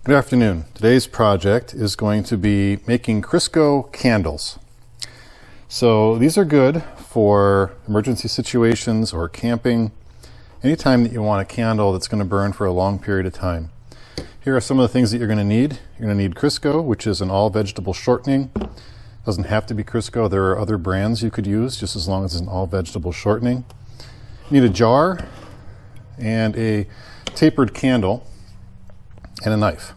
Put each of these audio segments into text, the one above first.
Good afternoon. Today's project is going to be making Crisco candles. So these are good for emergency situations or camping, anytime that you want a candle that's going to burn for a long period of time. Here are some of the things that you're going to need. You're going to need Crisco, which is an all-vegetable shortening. It doesn't have to be Crisco. There are other brands you could use just as long as it's an all-vegetable shortening. You need a jar and a tapered candle and a knife.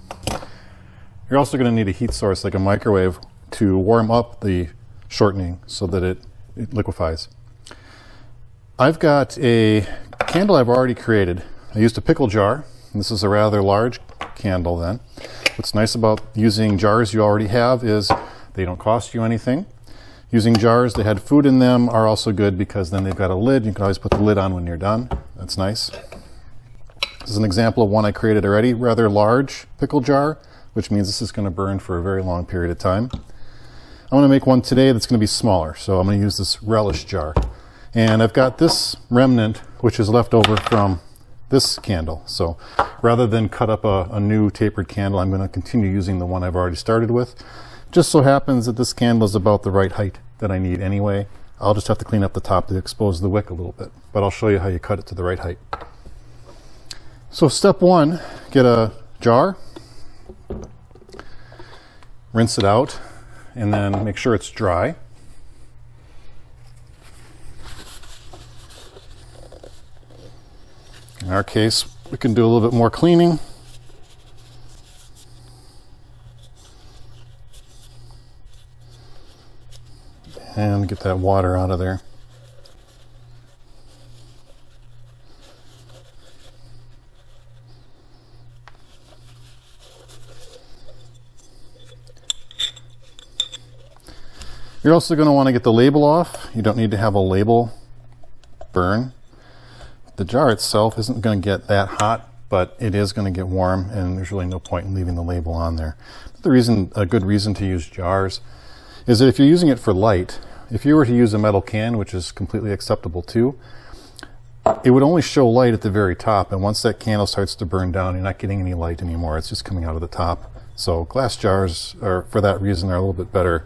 You're also going to need a heat source like a microwave to warm up the shortening so that it liquefies. I've got a candle I've already created. I used a pickle jar. This is a rather large candle then. What's nice about using jars you already have is they don't cost you anything. Using jars that had food in them are also good because then they've got a lid. You can always put the lid on when you're done. That's nice. This is an example of one I created already, rather large pickle jar, which means this is going to burn for a very long period of time. I'm going to make one today that's going to be smaller, so I'm going to use this relish jar. And I've got this remnant, which is left over from this candle. So rather than cut up a new tapered candle, I'm going to continue using the one I've already started with. Just so happens that this candle is about the right height that I need anyway. I'll just have to clean up the top to expose the wick a little bit, but I'll show you how you cut it to the right height. So step one, get a jar, rinse it out, and then make sure it's dry. In our case, we can do a little bit more cleaning. And get that water out of there. You're also going to want to get the label off. You don't need to have a label burn. The jar itself isn't going to get that hot, but it is going to get warm, and there's really no point in leaving the label on there. A good reason to use jars is that if you're using it for light, if you were to use a metal can, which is completely acceptable too, it would only show light at the very top, and once that candle starts to burn down, you're not getting any light anymore. It's just coming out of the top. So glass jars, for that reason, are a little bit better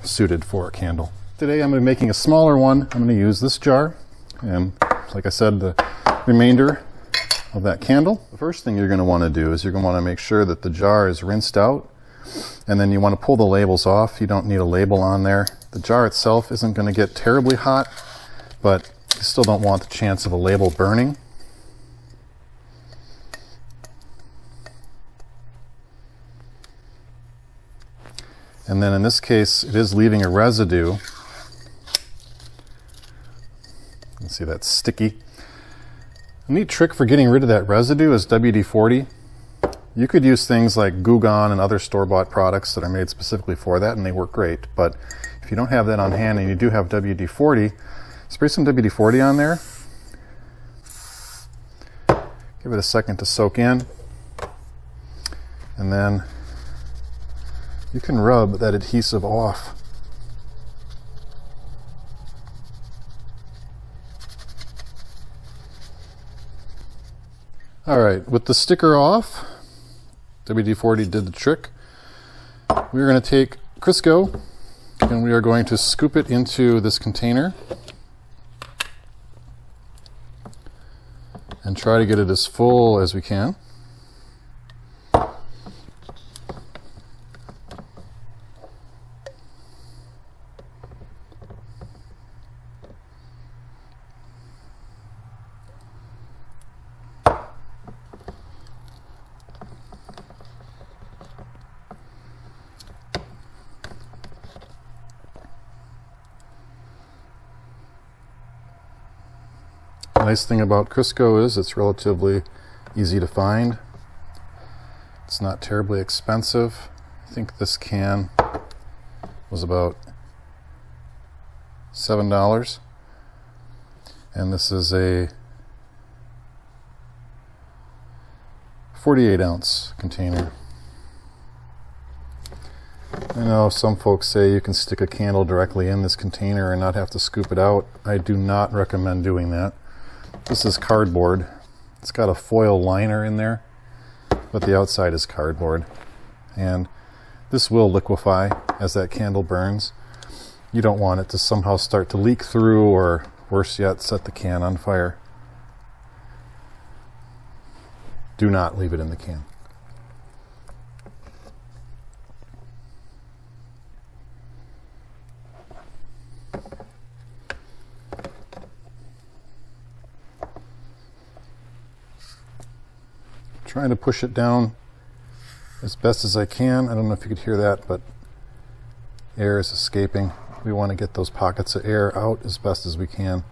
suited for a candle. Today I'm going to be making a smaller one. I'm going to use this jar, and like I said, the remainder of that candle. The first thing you're going to want to do is you're going to want to make sure that the jar is rinsed out, and then you want to pull the labels off. You don't need a label on there. The jar itself isn't going to get terribly hot, but you still don't want the chance of a label burning. And then in this case, it is leaving a residue. You can see that's sticky. A neat trick for getting rid of that residue is WD-40. You could use things like Goo Gone and other store-bought products that are made specifically for that, and they work great. But if you don't have that on hand and you do have WD-40, spray some WD-40 on there. Give it a second to soak in. And then you can rub that adhesive off. All right, with the sticker off, WD-40 did the trick. We're going to take Crisco and we are going to scoop it into this container and try to get it as full as we can. The nice thing about Crisco is it's relatively easy to find. It's not terribly expensive. I think this can was about $7, and this is a 48-ounce container. I know some folks say you can stick a candle directly in this container and not have to scoop it out. I do not recommend doing that. This is cardboard. It's got a foil liner in there, but the outside is cardboard. And this will liquefy as that candle burns. You don't want it to somehow start to leak through, or worse yet, set the can on fire. Do not leave it in the can. Trying to push it down as best as I can. I don't know if you could hear that, but air is escaping. We want to get those pockets of air out as best as we can.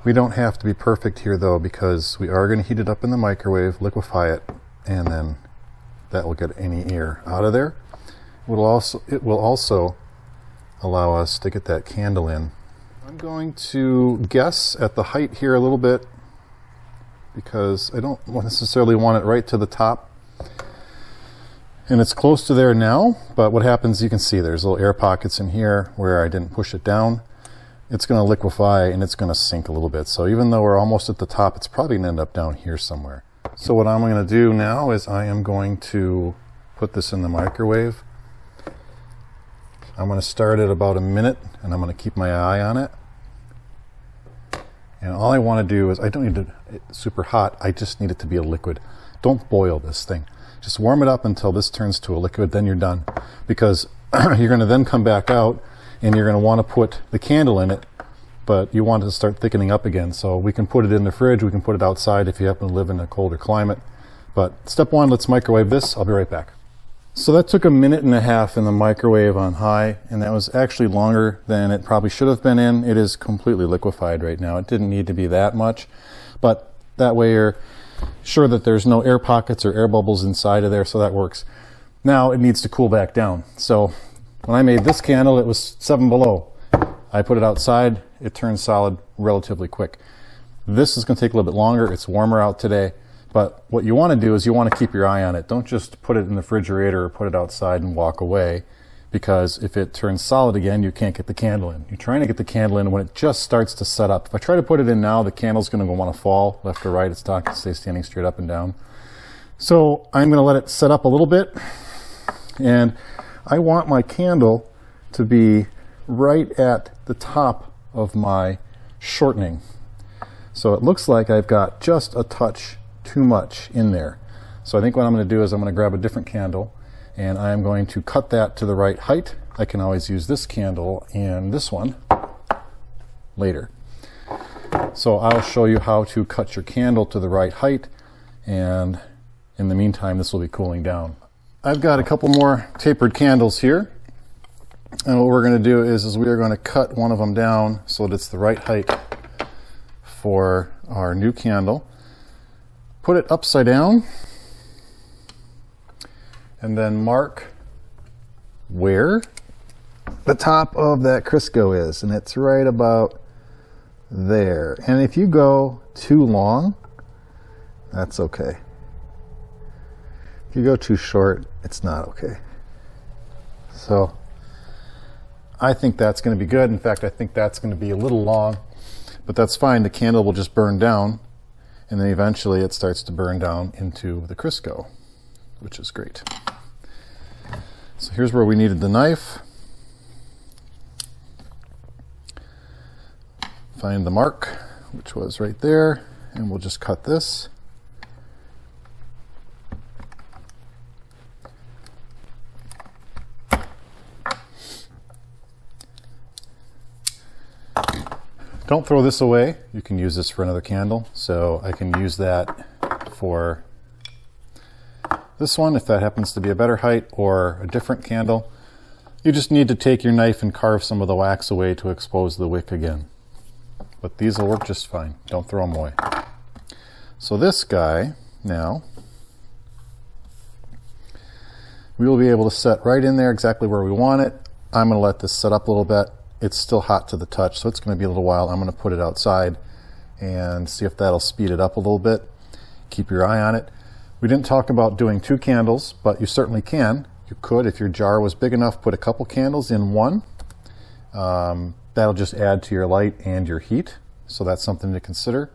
We don't have to be perfect here though, because we are going to heat it up in the microwave, liquefy it, and then that will get any air out of there. It will also allow us to get that candle in. I'm going to guess at the height here a little bit, because I don't necessarily want it right to the top. And it's close to there now, but what happens, you can see there's little air pockets in here where I didn't push it down. It's going to liquefy and it's going to sink a little bit. So even though we're almost at the top, it's probably going to end up down here somewhere. So what I'm going to do now is I am going to put this in the microwave. I'm going to start at about a minute, and I'm going to keep my eye on it. And all I want to do is, I don't need it super hot, I just need it to be a liquid. Don't boil this thing. Just warm it up until this turns to a liquid, then you're done. Because you're going to then come back out and you're going to want to put the candle in it, but you want it to start thickening up again. So we can put it in the fridge, we can put it outside if you happen to live in a colder climate. But step one, let's microwave this. I'll be right back. So that took 1.5 minutes in the microwave on high, and that was actually longer than it probably should have been in. It is completely liquefied right now. It didn't need to be that much, but that way you're sure that there's no air pockets or air bubbles inside of there, so that works. Now it needs to cool back down. So when I made this candle, it was 7 below. I put it outside, it turns solid relatively quick. This is going to take a little bit longer. It's warmer out today. But what you want to do is you want to keep your eye on it. Don't just put it in the refrigerator or put it outside and walk away, because if it turns solid again, you can't get the candle in. You're trying to get the candle in when it just starts to set up. If I try to put it in now, the candle's going to want to fall left or right. It's not going to stay standing straight up and down. So I'm going to let it set up a little bit, and I want my candle to be right at the top of my shortening. So it looks like I've got just a touch too much in there. So I think what I'm going to do is I'm going to grab a different candle, and I'm going to cut that to the right height. I can always use this candle and this one later. So I'll show you how to cut your candle to the right height, and in the meantime this will be cooling down. I've got a couple more tapered candles here, and what we're going to do is we are going to cut one of them down so that it's the right height for our new candle. Put it upside down, and then mark where the top of that Crisco is, and it's right about there. And if you go too long, that's okay. If you go too short, it's not okay. So I think that's going to be good. In fact, I think that's going to be a little long, but that's fine. The candle will just burn down, and then eventually it starts to burn down into the Crisco, which is great. So here's where we needed the knife. Find the mark, which was right there, and we'll just cut this. Don't throw this away. You can use this for another candle. So I can use that for this one if that happens to be a better height, or a different candle. You just need to take your knife and carve some of the wax away to expose the wick again. But these will work just fine. Don't throw them away. So this guy now, we will be able to set right in there exactly where we want it. I'm going to let this set up a little bit. It's still hot to the touch, so it's going to be a little while. I'm going to put it outside and see if that'll speed it up a little bit. Keep your eye on it. We didn't talk about doing 2 candles, but you certainly can. You could, if your jar was big enough, put a couple candles in one. That'll just add to your light and your heat, so that's something to consider.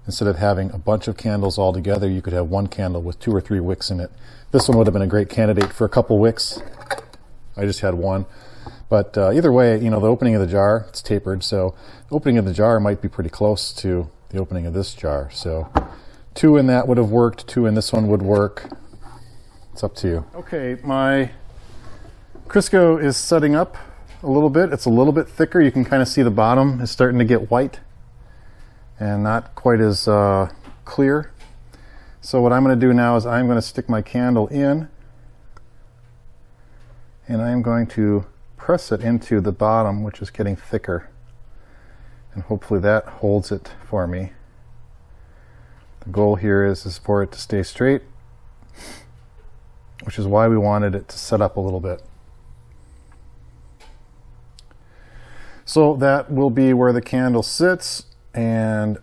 Instead of having a bunch of candles all together, you could have one candle with 2 or 3 wicks in it. This one would have been a great candidate for a couple wicks. I just had one. But either way, you know, the opening of the jar, it's tapered, so the opening of the jar might be pretty close to the opening of this jar. So 2 in that would have worked, 2 in this one would work. It's up to you. Okay, my Crisco is setting up a little bit. It's a little bit thicker. You can kind of see the bottom is starting to get white and not quite as clear. So what I'm going to do now is I'm going to stick my candle in, and I'm going to press it into the bottom, which is getting thicker, and hopefully that holds it for me. The goal here is for it to stay straight, which is why we wanted it to set up a little bit. So that will be where the candle sits, and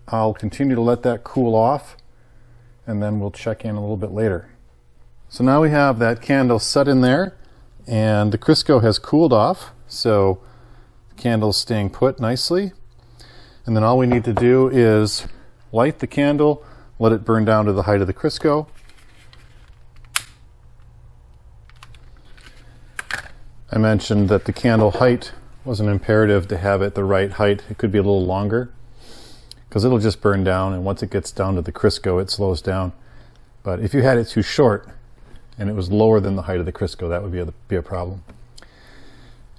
I'll continue to let that cool off, and then we'll check in a little bit later. So now we have that candle set in there, and the Crisco has cooled off, so the candle's staying put nicely. And then all we need to do is light the candle, let it burn down to the height of the Crisco. I mentioned that the candle height wasn't imperative to have it the right height. It could be a little longer, because it'll just burn down, and once it gets down to the Crisco, it slows down. But if you had it too short and it was lower than the height of the Crisco, that would be a problem.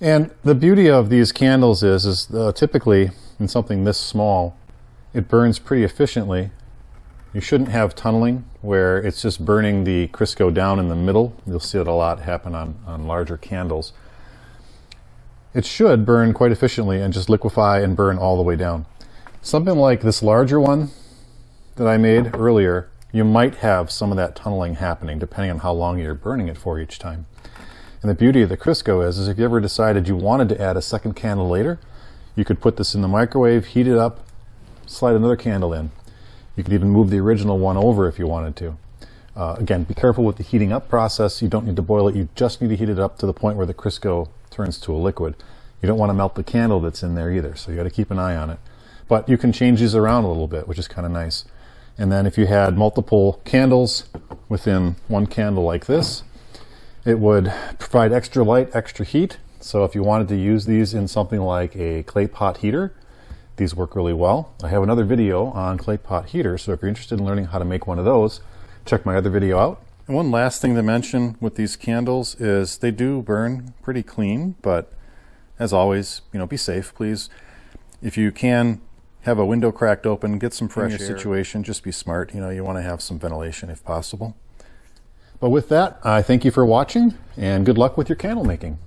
And the beauty of these candles is typically in something this small, it burns pretty efficiently. You shouldn't have tunneling where it's just burning the Crisco down in the middle. You'll see it a lot happen on larger candles. It should burn quite efficiently and just liquefy and burn all the way down. Something like this larger one that I made earlier, you might have some of that tunneling happening depending on how long you're burning it for each time. And the beauty of the Crisco is if you ever decided you wanted to add a second candle later, you could put this in the microwave, heat it up, slide another candle in. You could even move the original one over if you wanted to. Again, be careful with the heating up process. You don't need to boil it. You just need to heat it up to the point where the Crisco turns to a liquid. You don't want to melt the candle that's in there either, so you got to keep an eye on it. But you can change these around a little bit, which is kind of nice. And then if you had multiple candles within one candle like this, it would provide extra light, extra heat. So if you wanted to use these in something like a clay pot heater, these work really well. I have another video on clay pot heaters, so if you're interested in learning how to make one of those, check my other video out. And one last thing to mention with these candles is they do burn pretty clean, but as always, you know, be safe, please. If you can have a window cracked open, get some fresh air. Situation, just be smart. You know, you want to have some ventilation if possible. But with that, I thank you for watching, and good luck with your candle making.